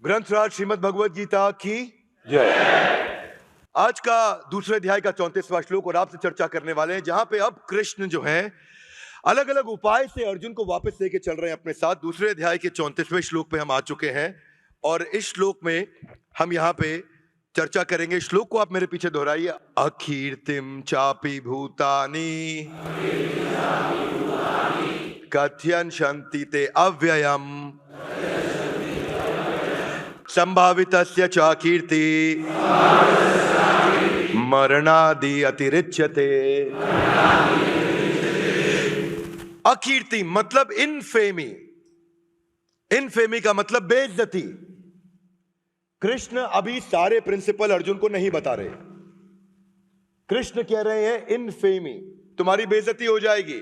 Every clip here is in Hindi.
ग्रंथराज श्रीमद् भगवद गीता की जय। आज का दूसरे अध्याय का 34वां श्लोक और आपसे चर्चा करने वाले हैं, जहां पे अब कृष्ण जो है अलग अलग उपाय से अर्जुन को वापस लेके चल रहे हैं अपने साथ। दूसरे अध्याय के 34वें श्लोक पे हम आ चुके हैं और इस श्लोक में हम यहाँ पे चर्चा करेंगे। श्लोक को आप मेरे पीछे दोहराइए। अकीर्तिम चापि भूतानि कथयन्ति ते अव्ययम् संभावितस्य च कीर्ति मरणादि अतिरिच्यते। अकीर्ति मतलब इनफेमी। इनफेमी का मतलब बेइज्जती। कृष्ण अभी सारे प्रिंसिपल अर्जुन को नहीं बता रहे। कृष्ण कह रहे हैं इनफेमी, तुम्हारी बेइज्जती हो जाएगी।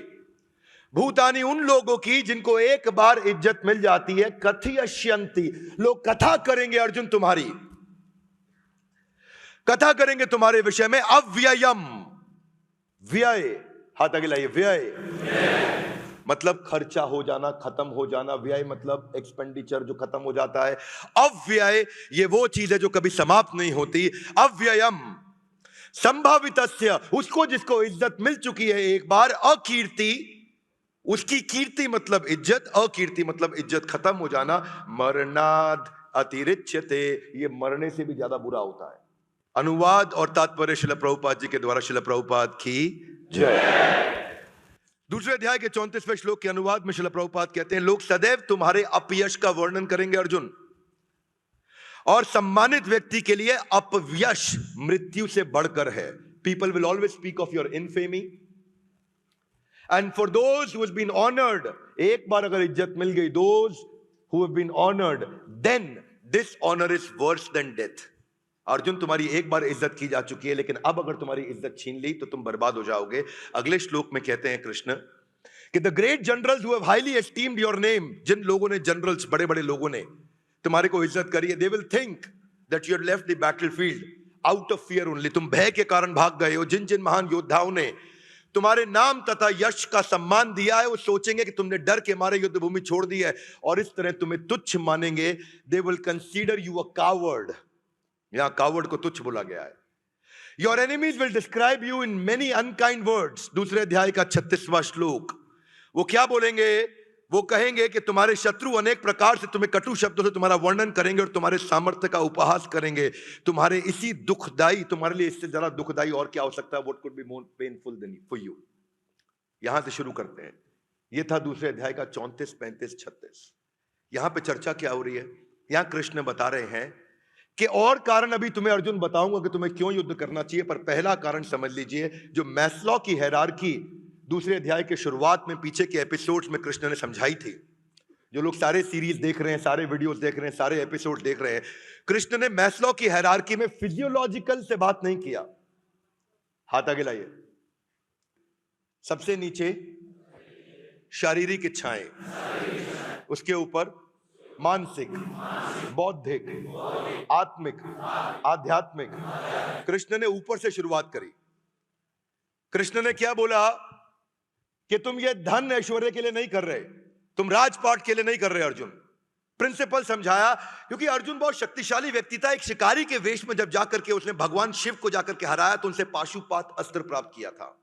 भूतानी उन लोगों की जिनको एक बार इज्जत मिल जाती है। कथयन्ति, लोग कथा करेंगे अर्जुन, तुम्हारी कथा करेंगे तुम्हारे विषय में। अव्ययम, व्यय, हाथ आगे लाइए। व्यय मतलब खर्चा हो जाना, खत्म हो जाना। व्यय मतलब एक्सपेंडिचर जो खत्म हो जाता है। अव्यय ये वो चीज है जो कभी समाप्त नहीं होती। अव्ययम संभावितस्य, उसको जिसको इज्जत मिल चुकी है एक बार। अकीर्ति, उसकी कीर्ति मतलब इज्जत, अकीर्ति मतलब इज्जत खत्म हो जाना। मरणाद अतिरिच्यते, ये मरने से भी ज्यादा बुरा होता है। अनुवाद और तात्पर्य श्रील प्रभुपाद जी के द्वारा। श्रील प्रभुपाद की जय। दूसरे अध्याय के 34वें श्लोक के अनुवाद में श्रील प्रभुपाद कहते हैं, लोग सदैव तुम्हारे अपयश का वर्णन करेंगे अर्जुन, और सम्मानित व्यक्ति के लिए अपयश मृत्यु से बढ़कर है। People will always speak of your infamy, and for those who has been honored, एक बार अगर इज्जत मिल गई, those who have been honored, then this honor is worse than death. Arjun, तुम्हारी एक बार इज्जत की जा चुकी है, लेकिन अब अगर तुम्हारी इज्जत छीन ली तो तुम बर्बाद हो जाओगे। अगले श्लोक में कहते हैं कृष्ण कि the great generals who have highly esteemed your name, जिन लोगों ने, जनरल्स, बड़े बड़े लोगों ने तुम्हारे को इज्जत करी है, they will think that you have left the battlefield out of fear only. तुम भय के कारण भाग गए हो। जिन जिन महान योद्धाओं ने तुम्हारे नाम तथा यश का सम्मान दिया है, वो सोचेंगे कि तुमने डर के मारे युद्ध भूमि छोड़ दी है, और इस तरह तुम्हें तुच्छ मानेंगे। They will consider you a coward. यहां कावर्ड को तुच्छ बोला गया है। Your enemies will describe you in many unkind words. दूसरे अध्याय का 36वां श्लोक। वो क्या बोलेंगे? वो कहेंगे कि तुम्हारे शत्रु अनेक प्रकार से तुम्हें कटु शब्दों से तुम्हारा वर्णन करेंगे और तुम्हारे सामर्थ्य का उपहास करेंगे। तुम्हारे इसी दुखदाई, तुम्हारे लिए इससे ज्यादा दुखदाई और क्या हो सकता है? What could be more painful than for you. यहां से शुरू करते हैं। यह था दूसरे अध्याय का 34, 35, 36। यहां पे चर्चा क्या हो रही है? यहां कृष्ण बता रहे हैं कि और कारण अभी तुम्हें अर्जुन बताऊंगा कि तुम्हें क्यों युद्ध करना चाहिए, पर पहला कारण समझ लीजिए। जो मैस्लो की हायरार्की दूसरे अध्याय के शुरुआत में पीछे के एपिसोड्स में कृष्ण ने समझाई थी। जो लोग सारे सीरीज देख रहे हैं, सारे वीडियोस देख रहे हैं, सारे एपिसोड देख रहे हैं, कृष्ण ने मैस्लो की हायरार्की में फिजियोलॉजिकल से बात नहीं किया। हाथ आगे लाइए। सबसे नीचे शारीरिक इच्छाएं, उसके ऊपर मानसिक, बौद्धिक, आत्मिक, आध्यात्मिक। कृष्ण ने ऊपर से शुरुआत करी। कृष्ण ने क्या बोला कि तुम ये धन ऐश्वर्य के लिए नहीं कर रहे, तुम राजपाट के लिए नहीं कर रहे। अर्जुन प्रिंसिपल समझाया, क्योंकि अर्जुन बहुत शक्तिशाली व्यक्ति था। एक शिकारी के वेश में जब जाकर के उसने भगवान शिव को जाकर के हराया तो उनसे पाशुपात अस्त्र प्राप्त किया था।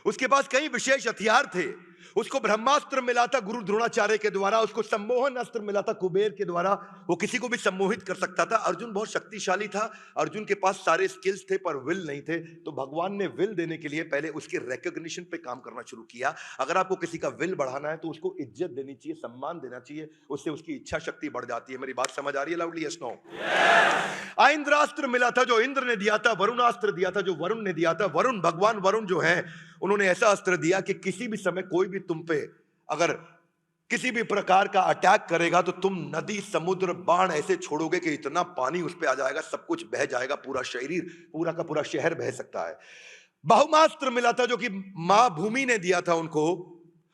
उसके पास कई विशेष हथियार थे। उसको ब्रह्मास्त्र मिला था गुरु द्रोणाचार्य के द्वारा, उसको सम्मोहन अस्त्र मिला था कुबेर के द्वारा। वो किसी को भी सम्मोहित कर सकता था। अर्जुन बहुत शक्तिशाली था। अर्जुन के पास सारे स्किल्स थे, पर विल नहीं थे। तो भगवान ने विल देने के लिए पहले उसके रिकॉग्निशन पे काम करना शुरू किया। अगर आपको किसी का विल बढ़ाना है तो उसको इज्जत देनी चाहिए, सम्मान देना चाहिए, उससे उसकी इच्छा शक्ति बढ़ जाती है। मेरी बात समझ आ रही है? Loudly yes no. इंद्रास्त्र मिला था जो इंद्र ने दिया था, वरुणास्त्र दिया था जो वरुण ने दिया था। वरुण, भगवान वरुण जो है, उन्होंने ऐसा अस्त्र दिया कि किसी भी समय कोई भी तुम पे अगर किसी भी प्रकार का अटैक करेगा तो तुम नदी, समुद्र, बाण ऐसे छोड़ोगे कि इतना पानी उस पे आ जाएगा, सब कुछ बह जाएगा, पूरा शरीर, पूरा का पूरा शहर बह सकता है। बहुमास्त्र मिला था जो कि मां भूमि ने दिया था उनको,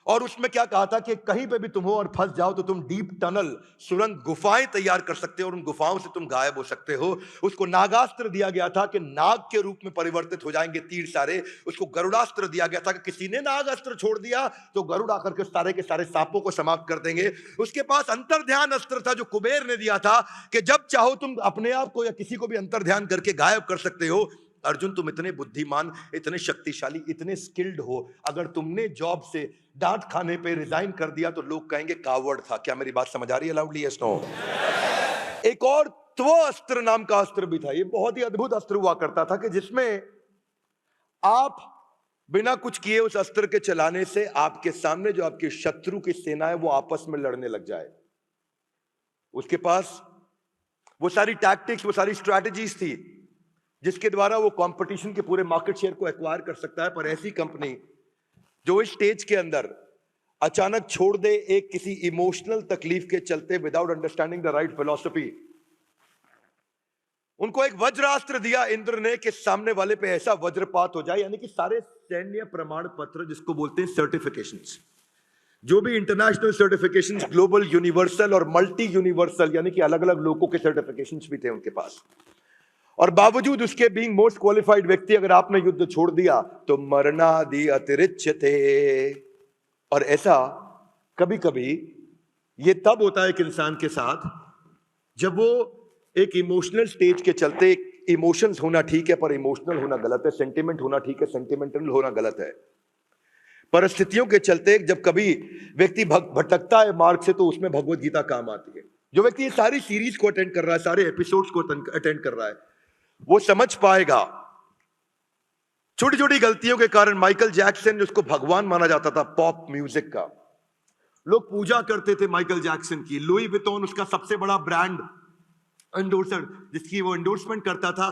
और उसमें क्या कहा था कि कहीं पे भी तुम हो और फंस जाओ तो तुम डीप टनल, सुरंग, गुफाएं तैयार कर सकते हो और उन गुफाओं से तुम गायब हो सकते हो। उसको नागास्त्र दिया गया था कि नाग के रूप में परिवर्तित हो जाएंगे तीर सारे। उसको गरुड़ास्त्र दिया गया था कि किसी ने नागास्त्र छोड़ दिया तो गरुड़ आकर के सारे सांपों को समाप्त कर देंगे। उसके पास अंतर्ध्यान अस्त्र था जो कुबेर ने दिया था कि जब चाहो तुम अपने आप को या किसी को भी अंतर्ध्यान करके गायब कर सकते हो। अर्जुन, तुम इतने बुद्धिमान, इतने शक्तिशाली, इतने स्किल्ड हो, अगर तुमने जॉब से डांट खाने पे रिजाइन कर दिया तो लोग कहेंगे कावर्ड था। क्या मेरी बात समझ आ रही है? Loudly yes no. एक और त्व अस्त्र नाम का अस्त्र भी था। ये बहुत ही अद्भुत अस्त्र हुआ करता था कि जिसमें आप बिना कुछ किए उस अस्त्र के चलाने से आपके सामने जो आपके शत्रु की सेना है वो आपस में लड़ने लग जाए। उसके पास वो सारी टैक्टिक्स, वो सारी स्ट्रैटेजीज थी जिसके द्वारा वो कंपटीशन के पूरे मार्केट शेयर को एक्वायर कर सकता है। पर ऐसी कंपनी जो इस स्टेज के अंदर अचानक छोड़ दे एक किसी इमोशनल तकलीफ के चलते, without understanding the right philosophy, उनको एक वज्रास्त्र दिया इंद्र ने कि सामने वाले पे ऐसा वज्रपात हो जाए, यानी कि सारे सैन्य प्रमाण पत्र, जिसको बोलते हैं सर्टिफिकेशंस, जो भी इंटरनेशनल सर्टिफिकेशंस, ग्लोबल, यूनिवर्सल और मल्टी यूनिवर्सल, यानी कि अलग अलग लोगों के सर्टिफिकेशंस भी थे उनके पास। और बावजूद उसके बीइंग मोस्ट क्वालिफाइड व्यक्ति, अगर आपने युद्ध छोड़ दिया तो मरणादि अतिरिच्यते। और ऐसा कभी कभी ये तब होता है एक इंसान के साथ जब वो एक इमोशनल स्टेज के चलते, इमोशंस होना ठीक है पर इमोशनल होना गलत है, सेंटिमेंट होना ठीक है, सेंटिमेंटल होना गलत है। परिस्थितियों के चलते जब कभी व्यक्ति भटकता है मार्ग से तो उसमें भगवत गीता काम आती है। जो व्यक्ति ये सारी सीरीज को अटेंड कर रहा है, सारे एपिसोड्स को अटेंड कर रहा है, वो समझ पाएगा। छोटी छोटी गलतियों के कारण माइकल जैक्सन, जिसको भगवान माना जाता था पॉप म्यूजिक का, लोग पूजा करते थे माइकल जैक्सन की। लुई विटॉन उसका सबसे बड़ा ब्रांड एंडोर्सर, जिसकी वो एंडोर्समेंट करता था,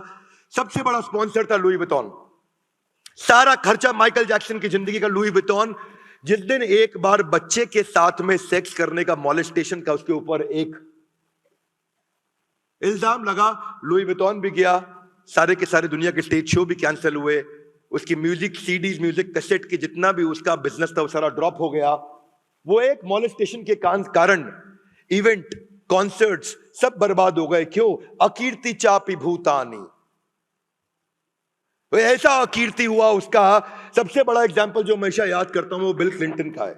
सबसे बड़ा स्पॉन्सर था लुई विटॉन। सारा खर्चा माइकल जैक्सन की जिंदगी का लुई विटॉन। जिस दिन एक बार बच्चे के साथ में सेक्स करने का, मॉलेस्टेशन का उसके ऊपर एक इल्जाम लगा, लुई विटॉन भी गया, सारे के सारे दुनिया के स्टेज शो भी कैंसिल हुए, उसकी म्यूजिक सीडीज, म्यूजिक कैसेट की जितना भी उसका बिजनेस था वो सारा ड्रॉप हो गया। वो एक मॉलेस्टेशन के कारण इवेंट, कॉन्सर्ट्स सब बर्बाद हो गए। क्यों? अकीर्ति चापि भूतानी। ऐसा अकीर्ति हुआ उसका। सबसे बड़ा एग्जाम्पल जो हमेशा याद करता हूं वो बिल क्लिंटन का है।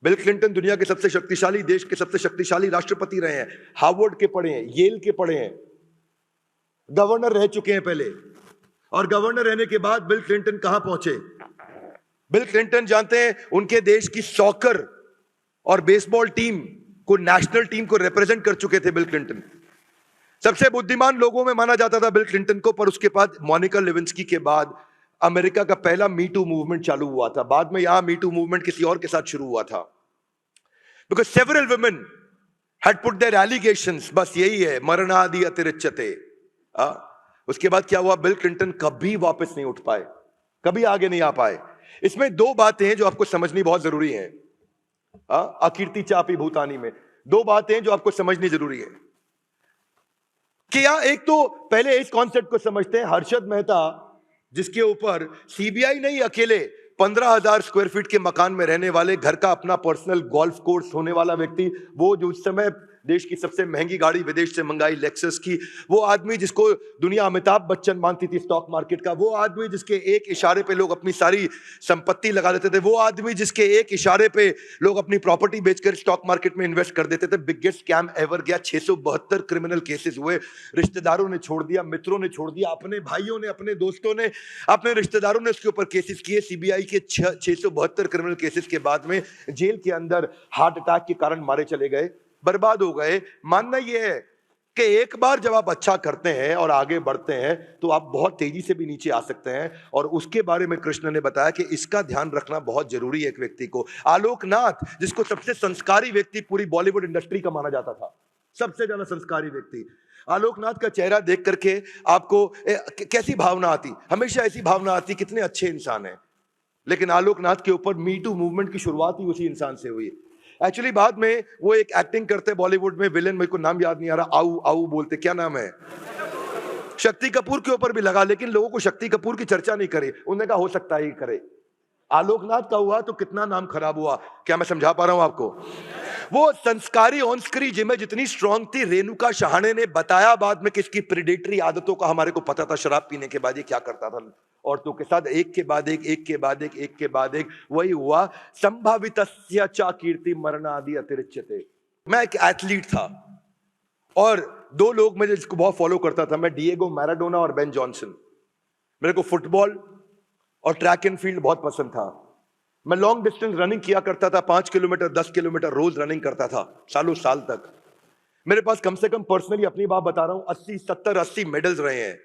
बिल क्लिंटन दुनिया के सबसे शक्तिशाली, देश के सबसे शक्तिशाली राष्ट्रपति रहे हैं, हार्वर्ड के पढ़े हैं, येल के पढ़े हैं, गवर्नर रह चुके हैं पहले। और गवर्नर रहने के बाद बिल क्लिंटन कहां पहुंचे? बिल क्लिंटन जानते हैं उनके देश की सॉकर और बेसबॉल टीम को, नेशनल टीम को रिप्रेजेंट कर चुके थे बिल क्लिंटन। सबसे बुद्धिमान लोगों में माना जाता था बिल क्लिंटन को। पर उसके बाद मोनिका लेविंस्की के बाद अमेरिका का पहला मी टू मूवमेंट चालू हुआ था। बाद में यहां मी टू मूवमेंट किसी और के साथ शुरू हुआ था, because several women had put their allegations. बस यही है, मरणादि अतिरिच्यते। उसके बाद क्या हुआ? बिल क्लिंटन कभी वापस नहीं उठ पाए, कभी आगे नहीं आ पाए। इसमें दो बातें हैं जो आपको समझनी बहुत जरूरी है। अकीर्ति चापी भूतानी में दो बातें हैं जो आपको समझनी जरूरी है कि एक तो पहले इस कॉन्सेप्ट को समझते हैं। हर्षद मेहता, जिसके ऊपर सीबीआई नहीं, अकेले 15,000 स्क्वायर फीट के मकान में रहने वाले, घर का अपना पर्सनल गोल्फ कोर्स होने वाला व्यक्ति, वो जो उस समय देश की सबसे महंगी गाड़ी विदेश से मंगाई लेक्सस की, वो आदमी जिसको दुनिया अमिताभ बच्चन मानती थी स्टॉक मार्केट का, वो आदमी जिसके एक इशारे पे लोग अपनी सारी संपत्ति लगा देते थे, वो आदमी जिसके एक इशारे पे लोग अपनी प्रॉपर्टी बेचकर स्टॉक मार्केट में इन्वेस्ट कर देते थे। बिगेस्ट स्कैम एवर गया। 672 क्रिमिनल केसेस हुए। रिश्तेदारों ने छोड़ दिया, मित्रों ने छोड़ दिया, अपने भाइयों ने, अपने दोस्तों ने, अपने रिश्तेदारों ने उसके ऊपर केसेस किए। सीबीआई के 672 क्रिमिनल केसेस के बाद में जेल के अंदर हार्ट अटैक के कारण मारे चले गए, बर्बाद हो गए। मानना यह है कि एक बार जब आप अच्छा करते हैं और आगे बढ़ते हैं तो आप बहुत तेजी से भी नीचे आ सकते हैं। और उसके बारे में कृष्ण ने बताया कि इसका ध्यान रखना बहुत जरूरी है एक व्यक्ति को। आलोकनाथ, जिसको सबसे संस्कारी व्यक्ति पूरी बॉलीवुड इंडस्ट्री का माना जाता था, सबसे ज्यादा संस्कारी व्यक्ति, आलोकनाथ का चेहरा देख करके आपको कैसी भावना आती? हमेशा ऐसी भावना आती कितने अच्छे इंसान हैं। लेकिन आलोकनाथ के ऊपर मी टू मूवमेंट की शुरुआत ही उसी इंसान से हुई। एक्चुअली बाद में वो एक एक्टिंग करते बॉलीवुड में, विलेन, मेरे को नाम याद नहीं आ रहा, आऊ आऊ बोलते, क्या नाम है, शक्ति कपूर के ऊपर भी लगा, लेकिन लोगों को शक्ति कपूर की चर्चा नहीं करे। उन्होंने कहा हो सकता है करे, आलोकनाथ का हुआ तो कितना नाम खराब हुआ। क्या मैं समझा पा रहा हूं आपको? वो संस्कारी ऑन स्क्रीन इमेज इतनी स्ट्रांग थी, रेणुका शहाणे ने बताया बाद में किसकी प्रेडेटरी आदतों का हमारे को पता था। शराब पीने के बाद ये क्या करता था औरतों के साथ, एक के बाद एक, एक के बाद एक, एक के बाद एक। वही हुआ संभावितस्य च कीर्ति मरणादि अतिरिच्यते। मैं एक एथलीट था और दो लोग मैं जिसको बहुत फॉलो करता था, मैं डिएगो मैराडोना और बेन जॉनसन। मेरे को फुटबॉल और ट्रैक एंड फील्ड बहुत पसंद था। मैं लॉन्ग डिस्टेंस रनिंग किया करता था, 5 किलोमीटर 10 किलोमीटर रोज रनिंग करता था सालों साल तक। मेरे पास कम से कम पर्सनली अपनी बात बता रहा हूं 80 70 80 मेडल्स रहे हैं।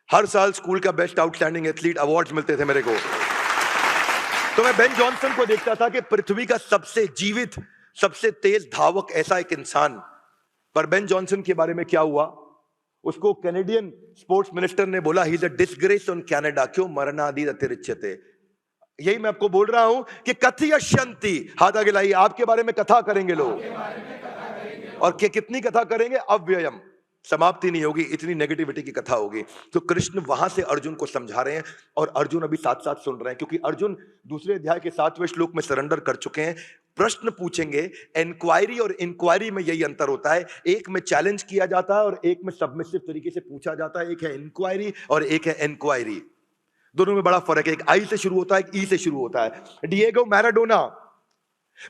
हर साल स्कूल का बेस्ट आउटस्टैंडिंग एथलीट अवार्ड्स मिलते थे मेरे को। तो मैं बेन जॉनसन को देखता था कि पृथ्वी का सबसे जीवित सबसे तेज धावक ऐसा एक इंसान। पर बेन जॉनसन के बारे में क्या हुआ, उसको कैनेडियन स्पोर्ट्स मिनिस्टर ने बोला he is a disgrace on Canada, क्यों मरणादि अतिरिच्यते। यही मैं आपको बोल रहा हूं कि कथयश्यन्ति, हाथ आगे लाइए, आपके बारे में कथा करेंगे लोग। और कितनी कथा करेंगे, अव्ययम, समाप्ति नहीं होगी, इतनी नेगेटिविटी की कथा होगी। तो कृष्ण वहां से अर्जुन को समझा रहे हैं और अर्जुन अभी साथ साथ सुन रहे हैं, क्योंकि अर्जुन दूसरे अध्याय के 7वें श्लोक में सरेंडर कर चुके हैं। प्रश्न पूछेंगे, एनक्वायरी और इंक्वायरी में यही अंतर होता है, एक में चैलेंज किया जाता है और एक में सबमिसिव तरीके से पूछा जाता है। एक है इंक्वायरी और एक है एनक्वायरी, दोनों में बड़ा फर्क है। एक आई से शुरू होता है, एक ई से शुरू होता है। डिएगो मैराडोना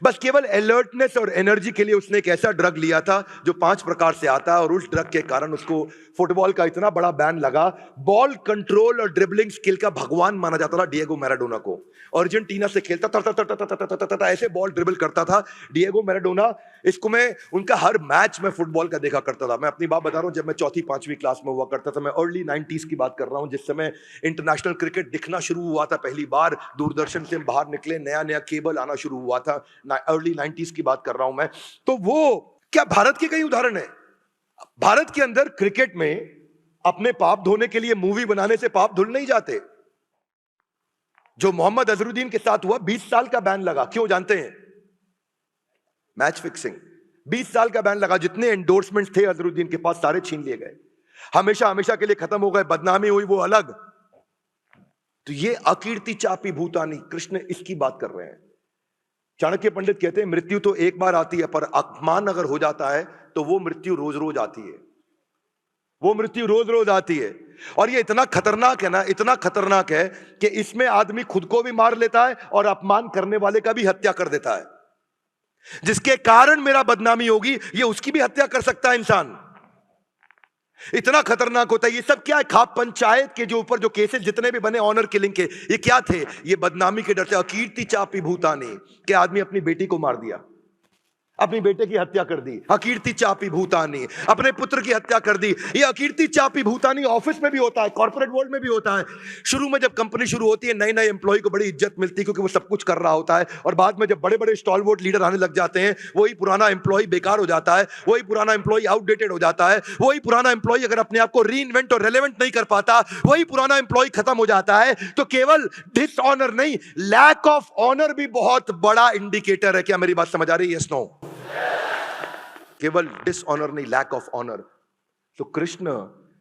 बस केवल अलर्टनेस और एनर्जी के लिए उसने एक ऐसा ड्रग लिया था जो 5 प्रकार से आता है, और उस ड्रग के कारण उसको फुटबॉल का इतना बड़ा बैन लगा। बॉल कंट्रोल और ड्रिबलिंग स्किल का भगवान माना जाता था डिएगो मैराडोना को। अर्जेंटीना से खेलता था, ऐसे बॉल ड्रिबल करता था डिएगो मैराडोना। इसको मैं उनका हर मैच में फुटबॉल का देखा करता था। मैं अपनी बात बता रहा हूं, जब मैं 4वीं 5वीं क्लास में हुआ करता था, मैं अर्ली 90s की बात कर रहा हूं, जिस समय इंटरनेशनल क्रिकेट दिखना शुरू हुआ था पहली बार, दूरदर्शन से बाहर निकले, नया नया केबल आना शुरू हुआ था, अर्ली 90s की बात कर रहा हूं मैं। तो वो क्या भारत के कई उदाहरण है। भारत के अंदर क्रिकेट में अपने पाप धोने के लिए मूवी बनाने से पाप धुल नहीं जाते। जो मोहम्मद अजहरुद्दीन के साथ हुआ, 20 साल का बैन लगा, क्यों जानते हैं? मैच फिक्सिंग, 20 साल का बैन लगा। जितने एंडोर्समेंट थे अजहरुद्दीन के पास सारे छीन लिए गए, हमेशा हमेशा के लिए खत्म हो गए, बदनामी हुई वो अलग। तो ये अकीर्ति चापी भूतानी, कृष्ण इसकी बात कर रहे हैं। चाणक्य पंडित कहते हैं मृत्यु तो एक बार आती है, पर अपमान अगर हो जाता है तो वो मृत्यु रोज रोज आती है, वो मृत्यु रोज रोज आती है। और ये इतना खतरनाक है ना, इतना खतरनाक है कि इसमें आदमी खुद को भी मार लेता है और अपमान करने वाले का भी हत्या कर देता है। जिसके कारण मेरा बदनामी होगी, ये उसकी भी हत्या कर सकता है इंसान। इतना खतरनाक होता है। ये सब क्या है? खाप पंचायत के जो ऊपर जो केसेस जितने भी बने ऑनर किलिंग के, ये क्या थे? ये बदनामी के डर से। अकीर्ति चापी भूतानी, के आदमी अपनी बेटी को मार दिया, अपनी बेटे की हत्या कर दी, अकीर्ति चापी भूतानी। अपने पुत्र की हत्या कर दी, ये अकीर्ति चापी भूतानी। ऑफिस में भी होता है, कॉर्पोरेट वर्ल्ड में भी होता है। शुरू में जब कंपनी शुरू होती है, नए नए एम्प्लॉय को बड़ी इज्जत मिलती है क्योंकि वो सब कुछ कर रहा होता है, और बाद में जब बड़े बड़े स्टॉलवर्ट लीडर आने लग जाते हैं, वही पुराना एम्प्लॉय बेकार हो जाता है, वही पुराना एम्प्लॉय आउटडेटेड हो जाता है, वही पुराना एम्प्लॉय अगर अपने आप को रीइन्वेंट और रेलेवेंट नहीं कर पाता, वही पुराना एम्प्लॉय खत्म हो जाता है। तो केवल डिसऑनर नहीं, लैक ऑफ ऑनर भी बहुत बड़ा इंडिकेटर है। क्या मेरी बात समझ आ रही है? Yes no? केवल डिसऑनर नहीं, लैक ऑफ ऑनर। तो कृष्ण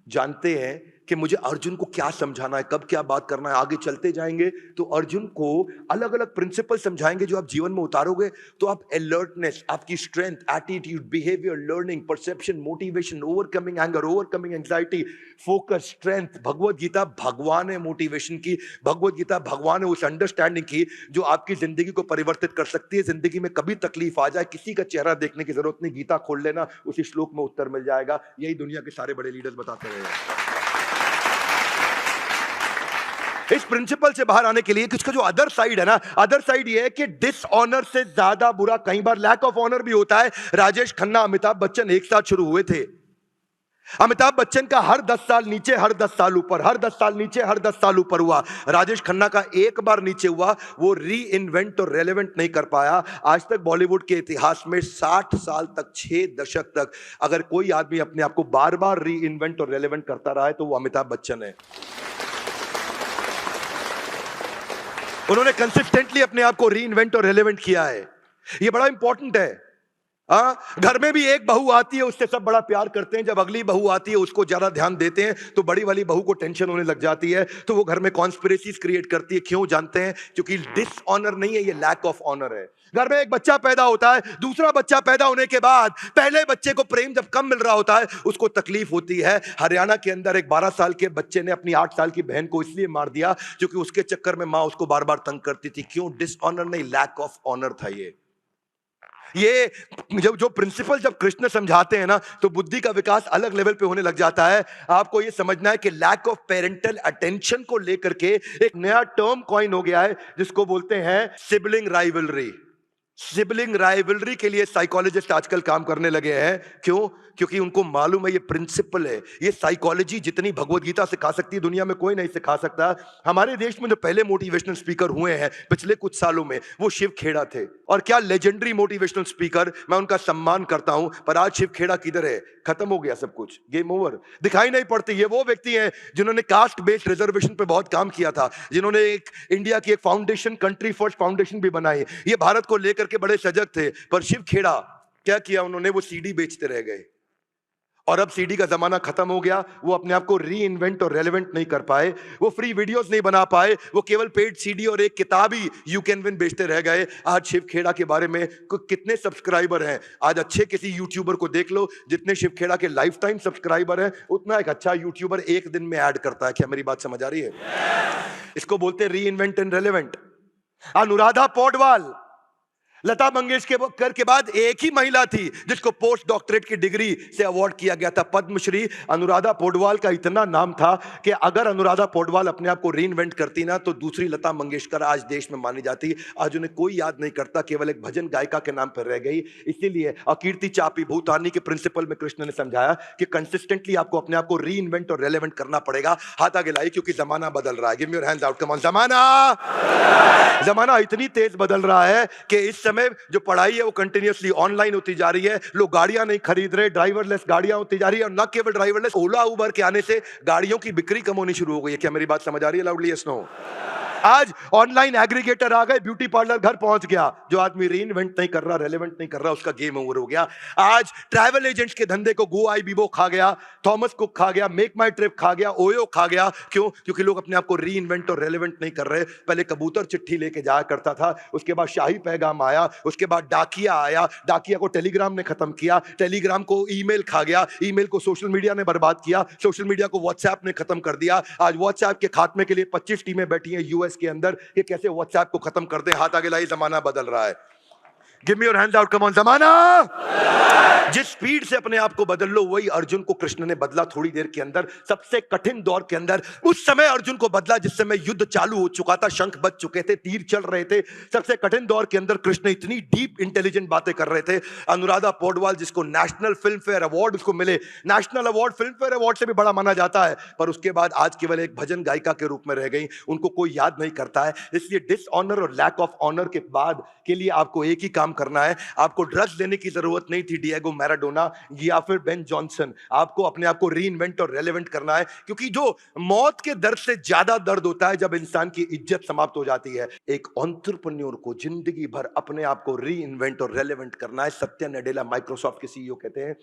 जानते हैं कि मुझे अर्जुन को क्या समझाना है, कब क्या बात करना है। आगे चलते जाएंगे तो अर्जुन को अलग अलग प्रिंसिपल समझाएंगे जो आप जीवन में उतारोगे तो आप अलर्टनेस, आपकी strength, attitude, behaviour, learning, perception, motivation, overcoming anger, overcoming anxiety, focus, strength. Bhagavad Gita भगवान है मोटिवेशन की, भगवत गीता भगवान है उस अंडरस्टैंडिंग की जो आपकी जिंदगी को परिवर्तित कर सकती है। जिंदगी में कभी तकलीफ आ जाए, किसी का चेहरा देखने की जरूरत नहीं, गीता खोल लेना, उसी श्लोक में उत्तर मिल जाएगा। यही दुनिया के सारे बड़े लीडर्स बताते रहे। इस प्रिंसिपल से बाहर आने के लिए इसका जो अदर साइड है ना, अदर साइड ये है कि डिसऑनर से ज्यादा बुरा कई बार लैक ऑफ ऑनर भी होता है। राजेश खन्ना, अमिताभ बच्चन एक साथ शुरू हुए थे। अमिताभ बच्चन का हर 10 साल नीचे, हर 10 साल ऊपर, हर 10 साल नीचे, हर 10 साल ऊपर हुआ। राजेश खन्ना का एक बार नीचे हुआ, वो री इन्वेंट और रेलेवेंट नहीं कर पाया। आज तक बॉलीवुड के इतिहास में 60 साल तक, 6 दशक तक अगर कोई आदमी अपने आप को बार बार री इन्वेंट और रेलेवेंट करता रहा है तो वो अमिताभ बच्चन है। उन्होंने कंसिस्टेंटली अपने आप को री इन्वेंट और रेलेवेंट किया है। ये बड़ा इंपॉर्टेंट है। घर में भी एक बहू आती है, उससे सब बड़ा प्यार करते हैं। जब अगली बहू आती है उसको ज्यादा ध्यान देते हैं, तो बड़ी वाली बहू को टेंशन होने लग जाती है, तो वो घर में कॉन्स्पिरेसीज क्रिएट करती है। क्यों जानते हैं? क्योंकि डिसऑनर नहीं है, ये लैक ऑफ ऑनर है। घर में एक बच्चा पैदा होता है, दूसरा बच्चा पैदा होने के बाद पहले बच्चे को प्रेम जब कम मिल रहा होता है, उसको तकलीफ होती है। हरियाणा के अंदर एक 12 साल के बच्चे ने अपनी 8 साल की बहन को इसलिए मार दिया क्योंकि उसके चक्कर में मां उसको बार बार तंग करती थी। क्यों? डिसऑनर नहीं, लैक ऑफ ऑनर था। ये जब जो प्रिंसिपल जब कृष्ण समझाते हैं ना, तो बुद्धि का विकास अलग लेवल पे होने लग जाता है। आपको ये समझना है कि लैक ऑफ पेरेंटल अटेंशन को लेकर के एक नया टर्म कॉइन हो गया है, जिसको बोलते हैं सिबलिंग राइवलरी। सिबलिंग राइवलरी के लिए साइकोलॉजिस्ट आजकल काम करने लगे हैं। क्यों? क्योंकि उनको मालूम है ये प्रिंसिपल है। ये साइकोलॉजी जितनी भगवत गीता सिखा सकती है, दुनिया में कोई नहीं सिखा सकता। हमारे देश में जो पहले मोटिवेशनल स्पीकर हुए हैं पिछले कुछ सालों में, वो शिव खेड़ा थे। और क्या लेजेंडरी मोटिवेशनल स्पीकर, मैं उनका सम्मान करता हूं। पर आज शिव खेड़ा किधर है? खत्म हो गया सब कुछ, गेम ओवर, दिखाई नहीं पड़ती। ये वो व्यक्ति हैं जिन्होंने कास्ट बेस्ड रिजर्वेशन पे बहुत काम किया था, जिन्होंने एक इंडिया की एक फाउंडेशन, कंट्री फर्स्ट फाउंडेशन भी बनाई। ये भारत को लेकर के बड़े सजग थे। पर शिव खेड़ा क्या किया उन्होंने? वो सीडी बेचते रह गए। और अब सीडी का जमाना खत्म हो गया। वो अपने आप को री इन्वेंट और रेलेवेंट नहीं कर पाए, वो फ्री वीडियोस नहीं बना पाए, वो केवल पेड सीडी और एक किताब ही यू कैन विन बेचते रह गए। आज शिव खेड़ा के बारे में कितने सब्सक्राइबर हैं? आज अच्छे किसी यूट्यूबर को देख लो, जितने शिव खेड़ा के लाइफ टाइम सब्सक्राइबर हैं, उतना एक अच्छा यूट्यूबर एक दिन में ऐड करता है। क्या मेरी बात समझ आ रही है? इसको बोलते हैं reinvent and relevant. Anuradha Paudwal Lata Mangeshkar के बाद एक ही महिला थी जिसको पोस्ट डॉक्टरेट की डिग्री से अवार्ड किया गया था, पद्मश्री। अनुराधा पौडवाल का इतना नाम था कि अगर अनुराधा पौडवाल अपने आप को रीइन्वेंट करती ना, तो दूसरी लता मंगेशकर आज देश में मानी जाती। आज उन्हें कोई याद नहीं करता, केवल एक भजन गायिका के नाम पर रह गई। इसीलिए कीर्ति चापी भूतानी के प्रिंसिपल में कृष्ण ने समझाया कि कंसिस्टेंटली आपको अपने आप को रीइन्वेंट और रेलेवेंट करना पड़ेगा। हाथ आगे लाइए, क्योंकि जमाना बदल रहा है। Give me your hands out, come on. जमाना इतनी तेज बदल रहा है कि इस समय जो पढ़ाई है वो कंटिन्यूअसली ऑनलाइन होती जा रही है। लोग गाड़ियां नहीं खरीद रहे, ड्राइवरलेस गाड़ियां होती जा रही है। और न केवल ड्राइवरलेस, ओला उबर के आने से गाड़ियों की बिक्री कम होनी शुरू हो गई है। क्या मेरी बात समझ आ रही है? Loudly yes no. आज ऑनलाइन एग्रीगेटर आ गए, ब्यूटी पार्लर घर पहुंच गया। जो आदमी रीइन्वेंट नहीं कर रहा, रेलेवेंट नहीं कर रहा, उसका गेम ओवर हो गया। आज ट्रैवल एजेंट्स के धंधे को गो आई बीबो खा गया, थॉमस कुक खा गया, मेक माई ट्रिप खा गया, ओयो खा गया। क्यों? क्योंकि लोग अपने आप को रीइन्वेंट और रेलेवेंट नहीं कर रहे। पहले कबूतर चिट्ठी लेके जाया करता था, उसके बाद शाही पैगाम आया, उसके बाद डाकिया आया, डाकिया को टेलीग्राम ने खत्म किया, टेलीग्राम को ईमेल खा गया, ईमेल को सोशल मीडिया ने बर्बाद किया, सोशल मीडिया को व्हाट्सएप ने खत्म कर दिया। आज व्हाट्सएप के खात्मे के लिए 25 टीमें बैठी हैं यूएस के अंदर कि कैसे व्हाट्सएप को खत्म कर दे। हाथ आगे लाइए, जमाना बदल रहा है। Give me your hands out, come on. जमाना जिस स्पीड से अपने आप को बदल लो, वही अर्जुन को कृष्ण ने बदला थोड़ी देर के अंदर। सबसे कठिन दौर के अंदर उस समय अर्जुन को बदला जिस समय युद्ध चालू हो चुका था, शंख बज चुके थे, तीर चल रहे थे। सबसे कठिन दौर के अंदर कृष्ण इतनी डीप इंटेलिजेंट बातें कर रहे थे। अनुराधा पौडवाल, जिसको नेशनल फिल्म फेयर अवार्ड उसको मिले, national award film fair award से भी बड़ा माना जाता है, पर उसके बाद आज केवल एक भजन गायिका के रूप में रह गई। उनको कोई याद नहीं करता है। इसलिए डिसऑनर और लैक ऑफ ऑनर के बाद के लिए आपको एक ही काम करना है। आपको ड्रग्स लेने की जरूरत नहीं थी, डिएगो मैराडोना या फिर बेन जॉनसन। आपको अपने आप को रीइन्वेंट और रेलेवेंट करना है, क्योंकि जो मौत के दर्द से ज्यादा दर्द होता है जब इंसान की इज्जत समाप्त हो जाती है। एक एंटरप्रेन्योर को जिंदगी भर अपने आप को रीइन्वेंट और रेलेवेंट करना है। सत्या नडेला माइक्रोसॉफ्ट के सीईओ कहते हैं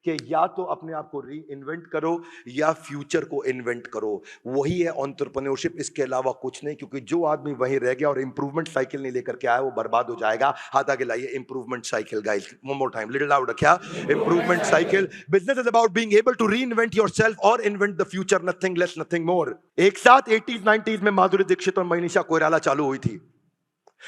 कि या तो अपने आप को री इन्वेंट करो या फ्यूचर को इन्वेंट करो। वही है एंटरप्रेन्योरशिप, इसके अलावा कुछ नहीं। क्योंकि जो आदमी वहीं रह गया और इंप्रूवमेंट साइकिल नहीं लेकर के आया, वो बर्बाद हो जाएगा। हाथ आगे लाइए, improvement cycle guys, one more time, little loud. क्या improvement cycle? Business is about being able to reinvent yourself और invent the future, nothing less nothing more. एक साथ 80s 90s में माधुरी दीक्षित और मनीषा कोइराला चालू हुई थी।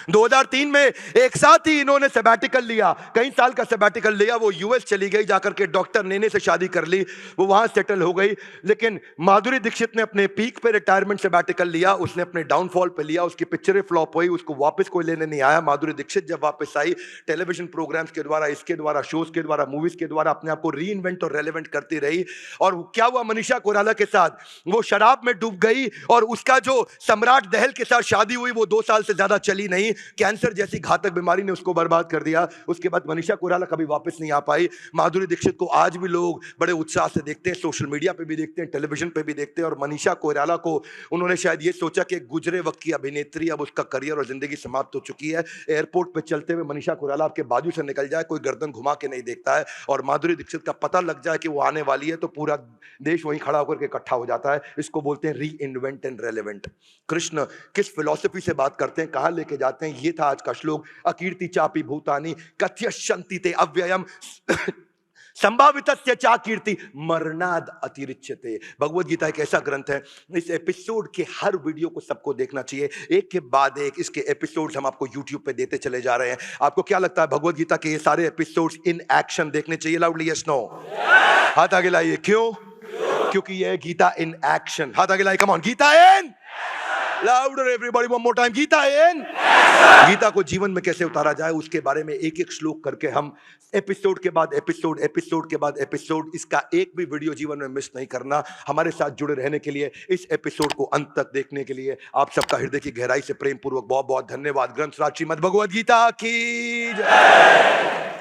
2003 में एक साथ ही इन्होंने सैबैटिकल लिया, कई साल का सैबैटिकल लिया। वो यूएस चली गई, जाकर के डॉक्टर नेने से शादी कर ली, वो वहां सेटल हो गई। लेकिन माधुरी दीक्षित ने अपने पीक पे रिटायरमेंट सैबैटिकल लिया, उसने अपने डाउनफॉल पे लिया, उसकी पिक्चरें फ्लॉप हुई, उसको वापस कोई लेने नहीं आया। माधुरी दीक्षित जब वापस आई, टेलीविजन प्रोग्राम्स के द्वारा, इसके द्वारा, शोज के द्वारा, मूवीज के द्वारा अपने आप को री इन्वेंट और रेलेवेंट करती रही। और क्या हुआ मनीषा कोइराला के साथ? वो शराब में डूब गई और उसका जो सम्राट दहल के साथ शादी हुई वो 2 साल से ज्यादा चली नहीं। नहीं, कैंसर जैसी घातक बीमारी ने उसको बर्बाद कर दिया। उसके बाद मनीषा कोइराला कभी वापस नहीं आ पाई। माधुरी दीक्षित को आज भी लोग बड़े उत्साह से देखते हैं, सोशल मीडिया पे भी देखते हैं, टेलीविजन पे भी देखते हैं। और मनीषा कोइराला को उन्होंने शायद ये सोचा कि गुजरे वक्त की अभिनेत्री, अब उसका करियर और जिंदगी समाप्त हो चुकी है। एयरपोर्ट पे चलते हुए मनीषा कोइराला आपके बाजू से निकल जाए, कोई गर्दन घुमा के नहीं देखता है, और माधुरी दीक्षित का पता लग जाए कि वो आने वाली है तो पूरा देश वहीं खड़ा होकर के इकट्ठा हो जाता है। इसको बोलते हैं reinvent and relevant. Krishna किस फिलॉसफी से बात करते हैं, कहां लेके जाते हैं, ये था आज का श्लोक। अकीर्ति चापि भूतानि कथयश्यन्ति ते अव्ययम संभावितस्य चा कीर्ति मरणाद अतिरिच्यते। भगवत गीता एक ऐसा ग्रंथ है, इस एपिसोड के हर वीडियो को सबको देखना चाहिए, एक के बाद एक इसके एपिसोड्स हम आपको YouTube पे देते चले जा रहे हैं। आपको क्या लगता है भगवत गीता के ये सारे एपिसोड्स इन एक्शन देखने चाहिए? Loudly yes no. हाथ आगे लाइए। क्यों? क्योंकि ये गीता इन एक्शन। हाथ आगे लाइए, come on, Gita in louder everybody, one more time, Gita in. Gita को जीवन में कैसे उतारा जाए उसके बारे में एक एक श्लोक करके हम एपिसोड के बाद एपिसोड, एपिसोड के बाद एपिसोड, इसका एक भी वीडियो जीवन में मिस नहीं करना। हमारे साथ जुड़े रहने के लिए, इस एपिसोड को अंत तक देखने के लिए आप सबका हृदय की गहराई से प्रेम पूर्वक बहुत बहुत धन्यवाद। ग्रंथराज श्रीमद् भगवद गीता की जय।